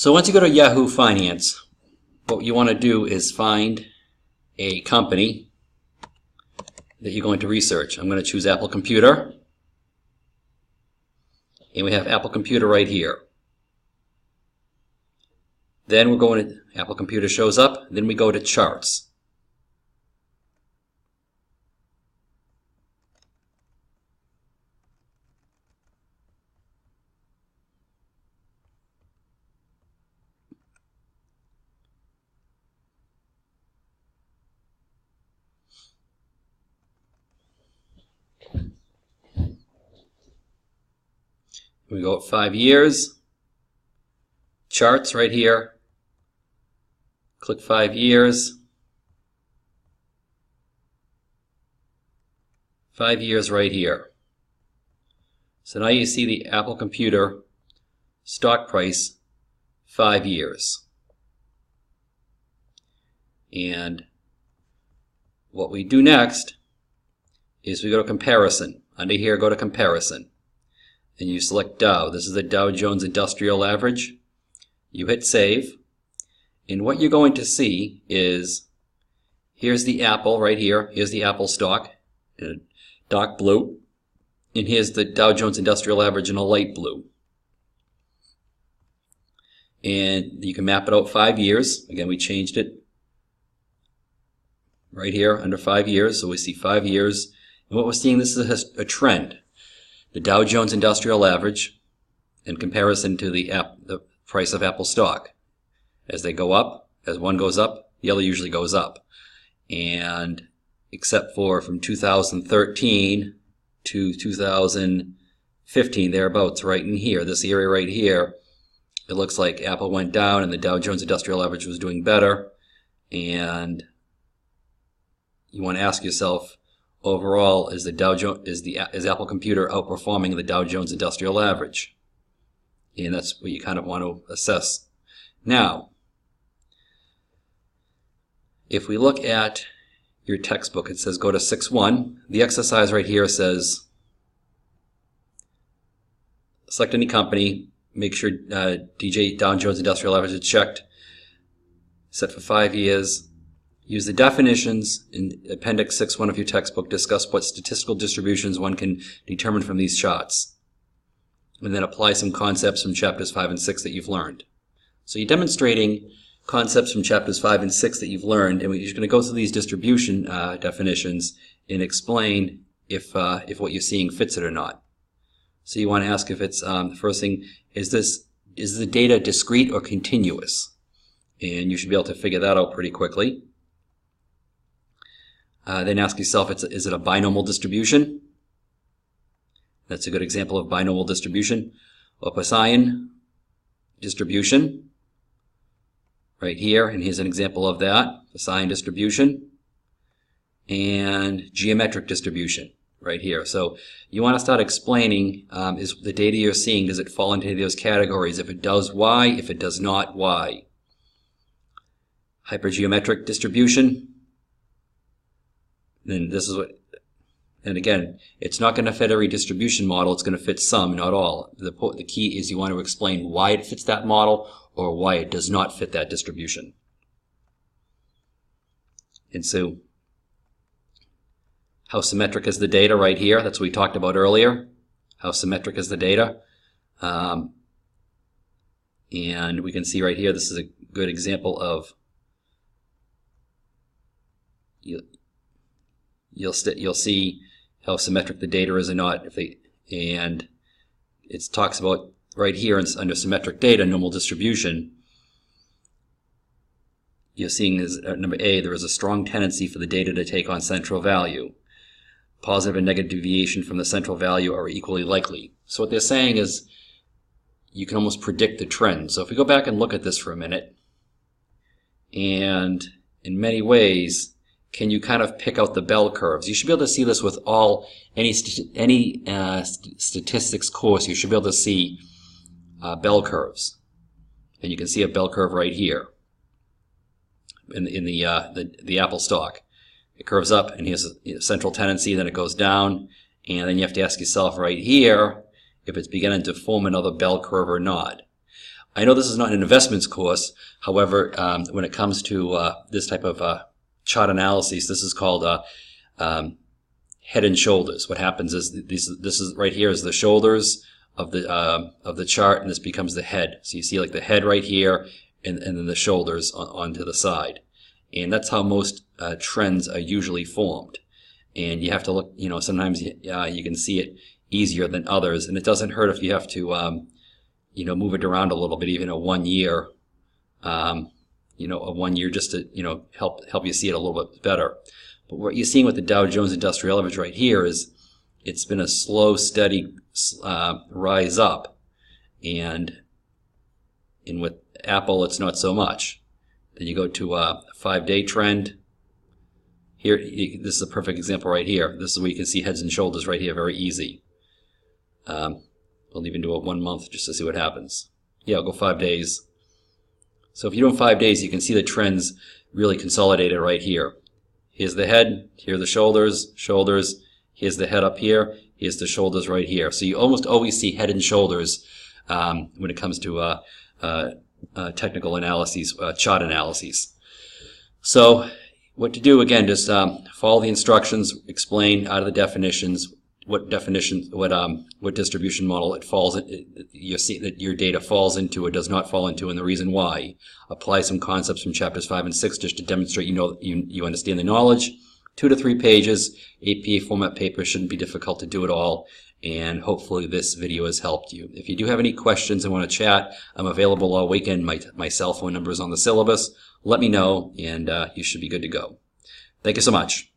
So once you go to Yahoo Finance, what you want to do is find a company that you're going to research. I'm going to choose Apple Computer. And we have Apple Computer right here. Then we're going to, Apple Computer shows up, then we go to Charts. We go at 5 years, Charts right here, click 5 years, 5 years right here. So now you see the Apple Computer stock price 5 years. And what we do next is we go to Comparison. Under here, go to Comparison. And you select Dow. This is the Dow Jones Industrial Average. You hit Save. And what you're going to see is, here's the Apple right here. Here's the Apple stock in a dark blue. And here's the Dow Jones Industrial Average in a light blue. And you can map it out 5 years. Again, we changed it right here under 5 years. So we see 5 years. And what we're seeing, this is a trend. The Dow Jones Industrial Average in comparison to the price of Apple stock. As they go up, as one goes up, the other usually goes up. And except for from 2013 to 2015, thereabouts, right in here, this area right here, it looks like Apple went down and the Dow Jones Industrial Average was doing better. And you want to ask yourself, overall, is Apple Computer outperforming the Dow Jones Industrial Average? And that's what you kind of want to assess. Now, if we look at your textbook, it says go to 6.1. The exercise right here says select any company, make sure Dow Jones Industrial Average is checked, set for 5 years. Use the definitions in Appendix 6.1 of your textbook. Discuss what statistical distributions one can determine from these charts. And then apply some concepts from chapters 5 and 6 that you've learned. So you're demonstrating concepts from chapters 5 and 6 that you've learned, and you're going to go through these distribution definitions and explain if what you're seeing fits it or not. So you want to ask if it's, the first thing, is the data discrete or continuous? And you should be able to figure that out pretty quickly. Then ask yourself, is it a binomial distribution? That's a good example of binomial distribution. Or Poisson distribution. Right here, and here's an example of that. Poisson distribution. And geometric distribution. Right here. So you want to start explaining, is the data you're seeing, does it fall into those categories? If it does, why? If it does not, why? Hypergeometric distribution. Then this is what, and again, it's not going to fit every distribution model. It's going to fit some, not all. The key is you want to explain why it fits that model or why it does not fit that distribution. And so, how symmetric is the data right here? That's what we talked about earlier. How symmetric is the data? And we can see right here, this is a good example of, you'll see how symmetric the data is or not. And it talks about right here under symmetric data, normal distribution. You're seeing is number A, there is a strong tendency for the data to take on central value. Positive and negative deviation from the central value are equally likely. So what they're saying is you can almost predict the trend. So if we go back and look at this for a minute, and in many ways, can you kind of pick out the bell curves? You should be able to see this with any statistics course. You should be able to see bell curves, and you can see a bell curve right here in the Apple stock. It curves up, and here's a central tendency. Then it goes down, and then you have to ask yourself right here if it's beginning to form another bell curve or not. I know this is not an investments course. However, when it comes to this type of chart analysis, this is called head and shoulders. What happens is this is right here is the shoulders of the chart, and this becomes the head. So you see like the head right here, and then the shoulders onto the side, and that's how most trends are usually formed. And you have to look, sometimes you can see it easier than others, and it doesn't hurt if you have to move it around a little bit, even a 1 year, a 1 year, just to help you see it a little bit better. But what you're seeing with the Dow Jones Industrial Average right here is it's been a slow, steady rise up, and with Apple it's not so much. Then you go to a 5-day trend. Here, this is a perfect example right here. This is where you can see heads and shoulders right here, very easy. We'll even do it 1 month just to see what happens. Yeah, I'll go 5 days. So if you do it in 5 days, you can see the trends really consolidated right here. Here's the head, here are the shoulders, here's the head up here, here's the shoulders right here. So you almost always see head and shoulders when it comes to technical analyses, chart analyses. So what to do, again, just follow the instructions, explain out of the definitions what distribution model it falls in, you see that your data falls into or does not fall into, and the reason why. Apply some concepts from chapters 5 and 6 just to demonstrate you understand the knowledge. 2 to 3 pages, APA format paper, shouldn't be difficult to do it all, and hopefully this video has helped you. If you do have any questions and want to chat, I'm available all weekend. My cell phone number is on the syllabus. Let me know, and you should be good to go. Thank you so much.